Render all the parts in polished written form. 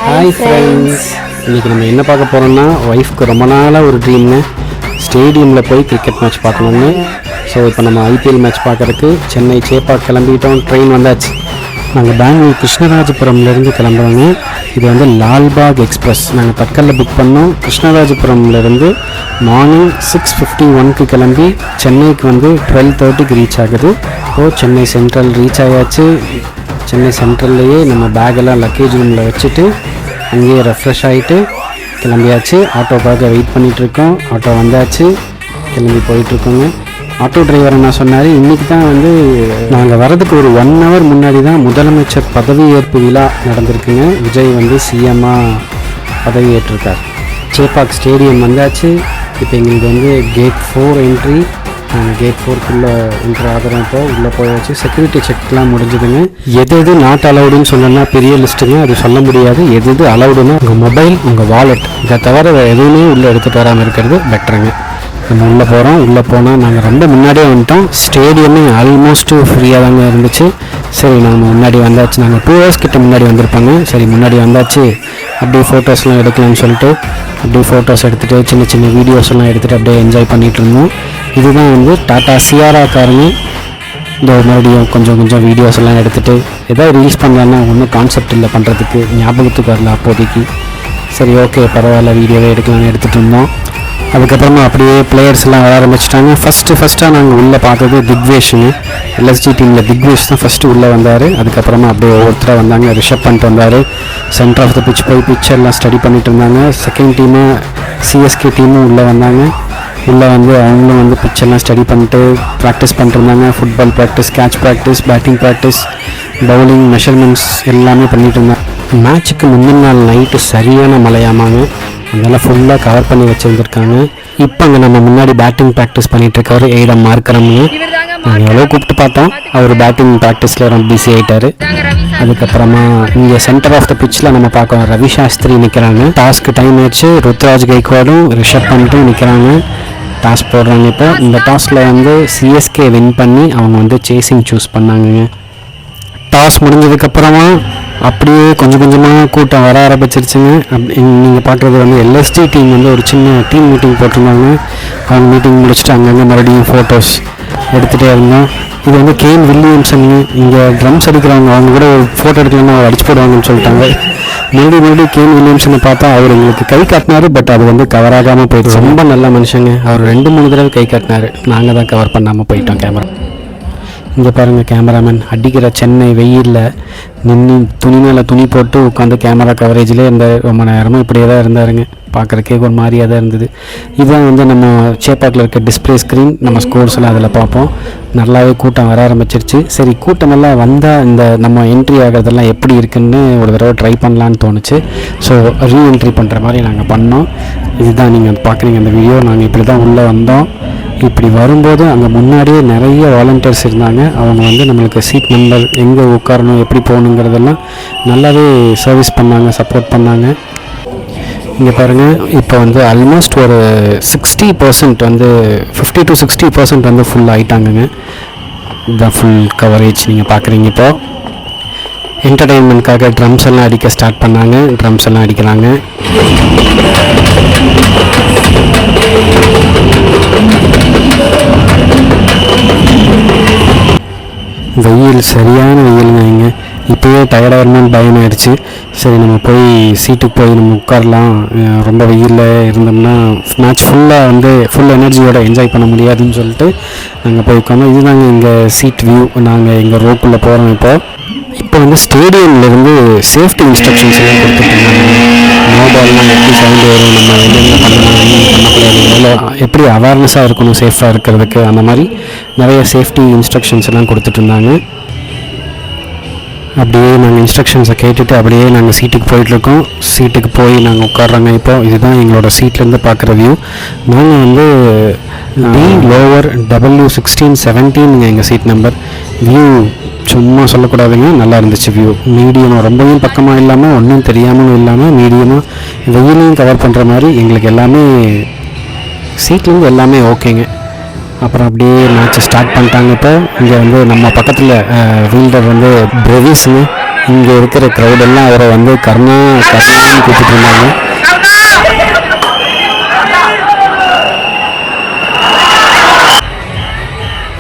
Hi friends, இன்றைக்கி நம்ம என்ன பார்க்க போகிறோம்னா, ஒய்ஃப்க்கு ரொம்ப நாளாக ஒரு ட்ரீம்னு ஸ்டேடியமில் போய் கிரிக்கெட் மேட்ச் பார்க்கணுன்னு. ஸோ இப்போ நம்ம ஐபிஎல் மேட்ச் பார்க்குறதுக்கு சென்னை சேப்பாக் கிளம்பிட்டோம். ட்ரெயின் வந்தாச்சு. நாங்கள் பெங்களூர் கிருஷ்ணராஜபுரம்லேருந்து கிளம்புறோங்க. இது வந்து லால்பாக் எக்ஸ்பிரஸ். நாங்கள் தட்கலில் புக் பண்ணோம். கிருஷ்ணராஜபுரம்லேருந்து மார்னிங் 6:51 கிளம்பி சென்னைக்கு வந்து 12:30 ரீச் ஆகுது. சென்னை சென்ட்ரல் ரீச் ஆயாச்சு. சென்னை சென்ட்ரல்லையே நம்ம பேக்கெல்லாம் லக்கேஜ் ரூமில் வச்சுட்டு அங்கேயே ரெஃப்ரெஷ் ஆகிட்டு கிளம்பியாச்சு. ஆட்டோக்காக வெயிட் பண்ணிகிட்ருக்கோம். ஆட்டோ வந்தாச்சு, கிளம்பி போயிட்டுருக்கோங்க. ஆட்டோ டிரைவர் என்ன சொன்னார், இன்றைக்கி தான் வந்து நாங்கள் வரதுக்கு ஒரு 1 hour முன்னாடி தான் முதலமைச்சர் பதவியேற்பு விழா நடந்திருக்குங்க. விஜய் வந்து சிஎம்மாக பதவியேற்றிருக்கார். சேப்பாக் ஸ்டேடியம் வந்தாச்சு. இப்போ எங்களுக்கு வந்து கேட் 4 என்ட்ரி. நாங்கள் கேட் 4க்குள்ளே என்ட்ரு ஆகிறோம். இப்போ உள்ளே போயாச்சு. செக்யூரிட்டி செக்லாம் முடிஞ்சுதுங்க. எது நாட் அலவுடுன்னு சொன்னோன்னா பெரிய லிஸ்ட்டுங்க, அது சொல்ல முடியாது. எது அலவுடுன்னா உங்கள் மொபைல், உங்கள் வாலெட், இதை தவிர எதுவுமே உள்ளே எடுத்துகிட்டு வராமல் இருக்கிறது பெட்டருங்க. நம்ம உள்ளே போகிறோம். உள்ளே போனால் நாங்கள் ரொம்ப முன்னாடியே வந்துட்டோம். ஸ்டேடியமே ஆல்மோஸ்ட்டு ஃப்ரீயாக தாங்க இருந்துச்சு. சரி, நம்ம முன்னாடி வந்தாச்சு. நாங்கள் 2 hours கிட்ட முன்னாடி வந்திருப்பாங்க. சரி, முன்னாடி வந்தாச்சு. அப்படியே ஃபோட்டோஸ்லாம் எடுக்கலாம்னு சொல்லிட்டு அப்படியே ஃபோட்டோஸ் எடுத்துகிட்டு சின்ன சின்ன வீடியோஸ்லாம் எடுத்துகிட்டு அப்படியே என்ஜாய் பண்ணிகிட்டு இருந்தோம். இதுதான் வந்து டாட்டா சியாரா காருங்க. இந்த மறுபடியும் கொஞ்சம் வீடியோஸ் எல்லாம் எடுத்துகிட்டு ஏதாவது ரீல்ஸ் பண்ணலான்னா ஒன்றும் கான்செப்ட் இல்லை பண்ணுறதுக்கு, ஞாபகத்துக்கு வரல அப்போதைக்கு. சரி, ஓகே, பரவாயில்ல, வீடியோவே எடுக்கலாம்னு எடுத்துகிட்டு இருந்தோம். அதுக்கப்புறமா அப்படியே பிளேயர்ஸ் எல்லாம் வர ஆரம்பிச்சிட்டாங்க. ஃபஸ்ட்டாக நாங்கள் உள்ளே பார்த்தது திக்வேஷுங்க. எல்எஸ்ஜி டீமில் திக்வேஷ் தான் ஃபஸ்ட்டு உள்ளே வந்தார். அதுக்கப்புறமா அப்படியே ஒவ்வொருத்தராக வந்தாங்க. ரிஷப் பண்ணிட்டு வந்தார். சென்டர் ஆஃப் த பிச் போய் பிச்சர்லாம் ஸ்டடி பண்ணிட்டு இருந்தாங்க. செகண்ட் டீமு சிஎஸ்கே டீமும் உள்ளே வந்தாங்க. உள்ளே வந்து அவங்களும் வந்து பிச்சர்லாம் ஸ்டடி பண்ணிட்டு ப்ராக்டிஸ் பண்ணிட்டுருந்தாங்க. Football practice, catch practice, batting practice, bowling measurements எல்லாமே பண்ணிகிட்டு இருந்தாங்க. மேட்ச்சுக்கு முந்தின நாள் நைட்டு சரியான மழையாமாங்க. அதனால் ஃபுல்லாக கவர் பண்ணி வச்சுருந்துருக்காங்க. இப்போ அங்கே நம்ம முன்னாடி பேட்டிங் ப்ராக்டிஸ் பண்ணிகிட்ருக்காரு ஏடம் மார்க்கரம்னு. நாங்கள் எவ்வளோ கூப்பிட்டு பார்த்தோம், அவர் பேட்டிங் ப்ராக்டிஸில் ரொம்ப பிஸி ஆகிட்டார். அதுக்கப்புறமா இங்கே சென்டர் ஆஃப் த பிச்சில் நம்ம பார்க்கணும், ரவி சாஸ்திரி நிற்கிறாங்க. டாஸ்க்கு டைம் ஆயிடுச்சு. ருத்ராஜ் கைக்வாடும் ரிஷப் பண்ணிட்டும் நிற்கிறாங்க. டாஸ் போடுறாங்க. இப்போ இந்த டாஸில் வந்து சிஎஸ்கே வின் பண்ணி அவங்க வந்து சேசிங் சூஸ் பண்ணாங்கங்க. டாஸ் முடிஞ்சதுக்கப்புறமா அப்படியே கொஞ்சமாக கூட்டம் வர ஆரம்பிச்சிருச்சுங்க. நீங்கள் பார்க்குறது வந்து எல்எஸ்டி டீம் வந்து ஒரு சின்ன டீம் மீட்டிங் போட்டிருந்தாங்க. அவங்க மீட்டிங் முடிச்சுட்டு அங்கங்கே மறுபடியும் ஃபோட்டோஸ் எடுத்துகிட்டே இருந்தோம். இது வந்து கேன் வில்லியம்சன், இங்கே ட்ரம்ஸ் அடிக்கிறவங்க, அவங்க கூட ஒரு ஃபோட்டோ எடுக்கலன்னா அவர் அடிச்சு போடுவாங்கன்னு சொல்லிட்டாங்க. மறுபடியும் கேன் வில்லியம்சனை பார்த்தா அவர் எங்களுக்கு கை காட்டினார். பட் அது வந்து கவர் ஆகாமல் போயிடுச்சு. ரொம்ப நல்ல மனுஷங்க. அவர் 2-3 தடவை கை காட்டினார். நாங்கள் தான் கவர் பண்ணாமல் போயிட்டோம் கேமரா. இங்கே பாருங்கள், கேமராமேன் அடிக்கிற சென்னை வெயிலில் நின்று துணி மேலே துணி போட்டு உட்காந்து கேமரா கவரேஜிலே இருந்தார். ரொம்ப நேரமும் இப்படியே தான் இருந்தாருங்க. பார்க்குறக்கே ஒரு மாதிரியாக தான் இருந்தது. இதுதான் வந்து நம்ம சேப்பாக்கில் இருக்க டிஸ்பிளே ஸ்க்ரீன். நம்ம ஸ்கோர்ஸ் எல்லாம் அதில் பார்ப்போம். நல்லாவே கூட்டம் வர ஆரம்பிச்சிருச்சு. சரி, கூட்டமெல்லாம் வந்தால் இந்த நம்ம என்ட்ரி ஆகிறதெல்லாம் எப்படி இருக்குன்னு ஒரு தடவை ட்ரை பண்ணலான்னு தோணுச்சு. ஸோ ரீஎன்ட்ரி பண்ணுற மாதிரி நாங்கள் பண்ணோம். இதுதான் நீங்கள் பார்க்குறீங்க அந்த வீடியோ. நாங்கள் இப்படி தான் உள்ளே வந்தோம். இப்படி வரும்போது அங்கே முன்னாடியே நிறைய வாலண்டியர்ஸ் இருந்தாங்க. அவங்க வந்து நம்மளுக்கு சீட் நம்பர், எங்கே உட்காரணும், எப்படி போகணுங்கிறதெல்லாம் நல்லாவே சர்வீஸ் பண்ணாங்க, சப்போர்ட் பண்ணாங்க. இங்கே பாருங்கள், இப்போ வந்து ஆல்மோஸ்ட் ஒரு 60% வந்து 50 to 60% வந்து ஃபுல் ஆகிட்டாங்கங்க. இதுதான் ஃபுல் கவரேஜ் நீங்கள் பார்க்குறீங்க. இப்போ என்டர்டெயின்மெண்ட்காக ட்ரம்ஸ் எல்லாம் அடிக்க ஸ்டார்ட் பண்ணாங்க. ட்ரம்ஸ் எல்லாம் அடிக்கிறாங்க. வெயில் சரியான வெயிலுங்க. இங்கே இப்போயே டயர்டாக பயம் ஆயிடுச்சு. சரி, நம்ம போய் சீட்டுக்கு போய் நம்ம உட்காரலாம். ரொம்ப வெயிலில் இருந்தோம்னா மேட்ச் ஃபுல்லாக வந்து ஃபுல் எனர்ஜியோடு என்ஜாய் பண்ண முடியாதுன்னு சொல்லிட்டு நாங்கள் போய் உட்காந்தோம். இதுதாங்க எங்கள் சீட் வியூ. நாங்கள் எங்கள் ரோக்குள்ளே போகிறோம். இப்போ வந்து ஸ்டேடியம்லேருந்து சேஃப்டி இன்ஸ்ட்ரக்ஷன்ஸ் எல்லாம் கொடுத்துட்ருந்தாங்க. மொபைல்லாம் எப்படி சவுண்டு வரும், நம்ம என்னென்ன பண்ணலாம், என்னென்ன பண்ணக்கூடாது, எவ்வளோ எப்படி அவேர்னஸாக இருக்கணும் சேஃபாக இருக்கிறதுக்கு, அந்த மாதிரி நிறைய சேஃப்டி இன்ஸ்ட்ரக்ஷன்ஸ் எல்லாம் கொடுத்துட்ருந்தாங்க. அப்படியே நாங்கள் இன்ஸ்ட்ரக்ஷன்ஸை கேட்டுட்டு அப்படியே நாங்கள் சீட்டுக்கு போயிட்டுருக்கோம். சீட்டுக்கு போய் நாங்கள் உட்காடுறாங்க. இப்போ இதுதான் எங்களோட சீட்லேருந்து பார்க்குற வியூ. நாங்கள் வந்து டி லோவர் W16-17 எங்கள் சீட் நம்பர். வியூ சும்மா சொல்லக்கூடாதுங்க, நல்லா இருந்துச்சு வியூ. மீடியமாக, ரொம்பவும் பக்கமாக இல்லாமல் ஒன்றும் தெரியாமலும் இல்லாமல் மீடியமாக வெயிலையும் கவர் பண்ணுற மாதிரி எங்களுக்கு எல்லாமே சீட்லேருந்து எல்லாமே ஓகேங்க. அப்புறம் அப்படியே மேட்ச்சை ஸ்டார்ட் பண்ணிட்டாங்க. இப்போ இங்கே வந்து நம்ம பக்கத்தில் ஃபீல்டர் வந்து பிரவிஸுங்க இங்கே இருக்கிற க்ரௌடெல்லாம் அவரை வந்து கர்ணான்னு கூப்பிட்டு இருந்தாங்க.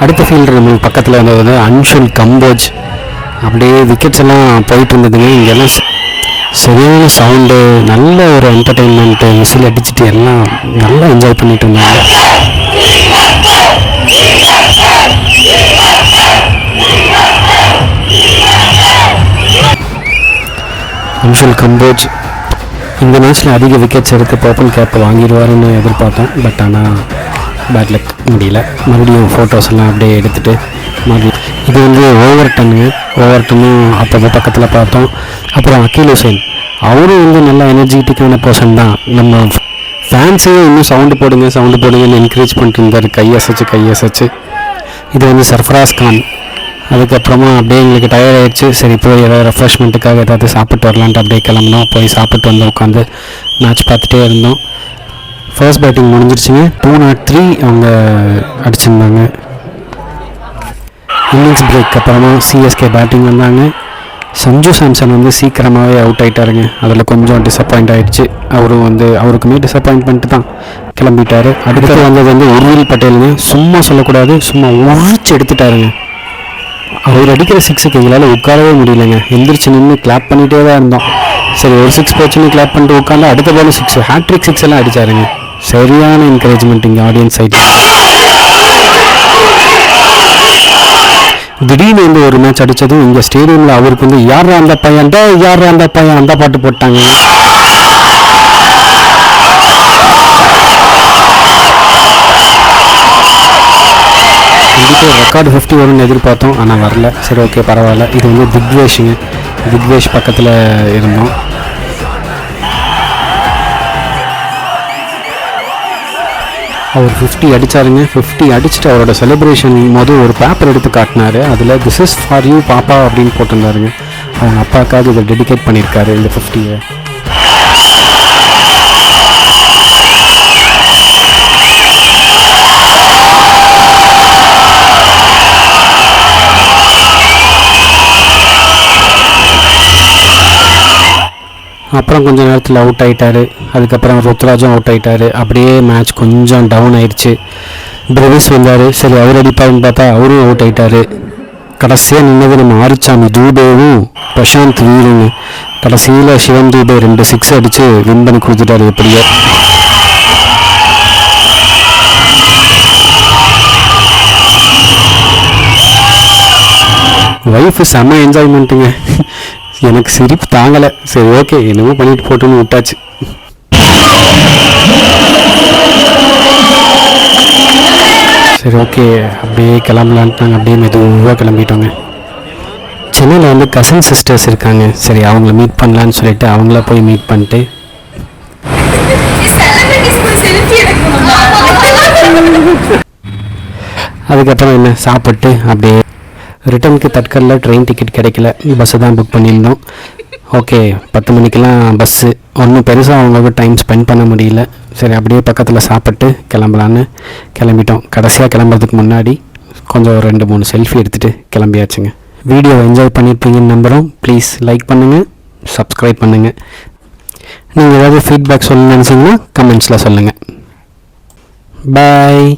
அடுத்த ஃபீல்டு நம்மளுக்கு பக்கத்தில் வந்தது அன்ஷுல் கம்போஜ். அப்படியே விக்கெட்ஸ் எல்லாம் போயிட்டு இருந்ததுங்க. இங்கெல்லாம் சரியான சவுண்டு, நல்ல ஒரு என்டர்டெயின்மெண்ட்டு, விசில் அடிச்சுட்டு எல்லாம் நல்லா என்ஜாய் பண்ணிட்டு இருந்தாங்க. அன்ஷுல் கம்போஜ் இந்த மேட்ச்சில் அதிக விக்கெட்ஸ் எடுத்து பர்பிள் கேப் வாங்கிடுவாருன்னு எதிர்பார்த்தோம். பட் ஆனால் பேட் லக், முடியல. மறுபடியும் ஃபோட்டோஸ் எல்லாம் அப்படியே எடுத்துகிட்டு மறுபடியும் இது வந்து ஓவர்டனும் அப்போ பக்கத்தில் பார்த்தோம். அப்புறம் அக்கீல் ஹுசைன், அவரும் வந்து நல்ல எனர்ஜெட்டிக்கான பர்சன் தான். நம்ம ஃபேன்ஸே இன்னும் சவுண்டு போடுங்கன்னு என்கரேஜ் பண்ணிட்டு இருந்தார், கையசைச்சு. இது வந்து சர்ஃபராஸ் கான். அதுக்கப்புறமா அப்படியே எங்களுக்கு டயர்ட் ஆகிடுச்சு. சரி போய் ஏதாவது ரெஃப்ரெஷ்மெண்ட்டுக்காக ஏதாவது சாப்பிட்டு வரலான்ட்டு அப்படியே கிளம்பினோம். போய் சாப்பிட்டு வந்து உட்காந்து மேட்ச் பார்த்துட்டே இருந்தோம். First batting முடிஞ்சிருச்சுங்க. 203 அவங்க அடிச்சிருந்தாங்க. இன்னிங்ஸ் பிரேக் அப்புறமா சிஎஸ்கே பேட்டிங் வந்தாங்க. சஞ்சு சாம்சன் வந்து சீக்கிரமாகவே அவுட் ஆகிட்டாருங்க. அதில் கொஞ்சம் டிசப்பாயிண்ட் ஆகிடுச்சு. அவருக்குமே டிசப்பாயின்மெண்ட்டு தான், கிளம்பிட்டார். அடுத்து வந்தது வந்து உர்வில் பட்டேலுங்க. சும்மா சொல்லக்கூடாது, சும்மா உழைச்சி எடுத்துட்டாருங்க. அவர் அடிக்கிற 6க்கு எங்களால் உட்காரவே முடியலைங்க. எந்திரிச்சு நின்று கிளாப் பண்ணிகிட்டே தான் இருந்தோம். சரி ஒரு 6 போச்சுன்னு கிளாப் பண்ணிட்டு உட்காந்து அடுத்த பால் 6, ஹேட்ரிக் 6 எல்லாம் அடித்தாருங்க. சரியான என்கரேஜ்மெண்ட் இங்கே ஆடியன்ஸ் சைட்டில். திடீர்னு வந்து ஒரு மேட்ச் அடித்ததும் இங்கே ஸ்டேடியமில் அவருக்கு வந்து யாரா அந்த பையன் அந்த பாட்டு போட்டாங்க. கண்டிப்பாக ரெக்கார்டு 50 வரும்னு எதிர்பார்த்தோம், ஆனால் வரல. சரி ஓகே பரவாயில்ல. இது வந்து திக்வேஷ் பக்கத்தில் இருந்தோம். அவர் 50 அடித்தாருங்க. 50 அடிச்சுட்டு அவரோட செலிப்ரேஷன் போது ஒரு பேப்பர் எடுத்து காட்டினார். அதில் திஸ் இஸ் ஃபார் யூ பாப்பா அப்படின்னு போட்டிருந்தாருங்க. அவங்க அப்பாவுக்காக இதை டெடிகேட் பண்ணியிருக்காரு இந்த 50. அப்புறம் கொஞ்சம் நேரத்தில் அவுட் ஆகிட்டார். அதுக்கப்புறம் ருத்ராஜும் அவுட் ஆகிட்டார். அப்படியே மேட்ச் கொஞ்சம் டவுன் ஆயிடுச்சு. பிரவிஸ் வந்தார். சரி அவர் அடிப்பாருன்னு பார்த்தா அவரும் அவுட் ஆகிட்டார். கடைசியாக நின்னது நம்ம ஆரிச்சாமி தூபேவும் பிரசாந்த் வீருங்க. கடைசியில் சிவன் தூபே 2 6 அடித்து வின் பண்ணி கொடுத்துட்டாரு. எப்படியோ ஒய்ஃபு செம்ம என்ஜாய்மெண்ட்டுங்க. எனக்கு சிரிப்பு தாங்கலை. சரி ஓகே என்னமோ பண்ணிட்டு போட்டுன்னு விட்டாச்சு. சரி ஓகே அப்படியே கிளம்பலான்ட்டு நாங்கள் அப்படியே மெதுவாக கிளம்பிட்டோங்க. சென்னையில் வந்து கசின் சிஸ்டர்ஸ் இருக்காங்க. சரி அவங்கள மீட் பண்ணலான்னு சொல்லிட்டு அவங்கள போய் மீட் பண்ணிட்டு அதுக்கப்புறம் என்ன சாப்பிட்டு அப்படியே ரிட்டர்னுக்கு தட்கலில் ட்ரெயின் டிக்கெட் கிடைக்கல, பஸ்ஸு தான் புக் பண்ணியிருந்தோம். ஓகே 10 மணிக்கெலாம் பஸ்ஸு. ஒன்றும் பெருசாக அவங்களுக்கு டைம் ஸ்பெண்ட் பண்ண முடியல. சரி அப்படியே பக்கத்தில் சாப்பிட்டு கிளம்பலான்னு கிளம்பிட்டோம். கடைசியாக கிளம்புறதுக்கு முன்னாடி கொஞ்சம் 2-3 செல்ஃபி எடுத்துகிட்டு கிளம்பியாச்சுங்க. வீடியோவை என்ஜாய் பண்ணியிருப்பீங்கன்னு நம்புகிறோம். ப்ளீஸ் லைக் பண்ணுங்கள், சப்ஸ்கிரைப் பண்ணுங்கள். நீங்கள் ஏதாவது ஃபீட்பேக் சொல்லணும்னு நினச்சிங்கன்னா கமெண்ட்ஸில் சொல்லுங்கள். பாய்.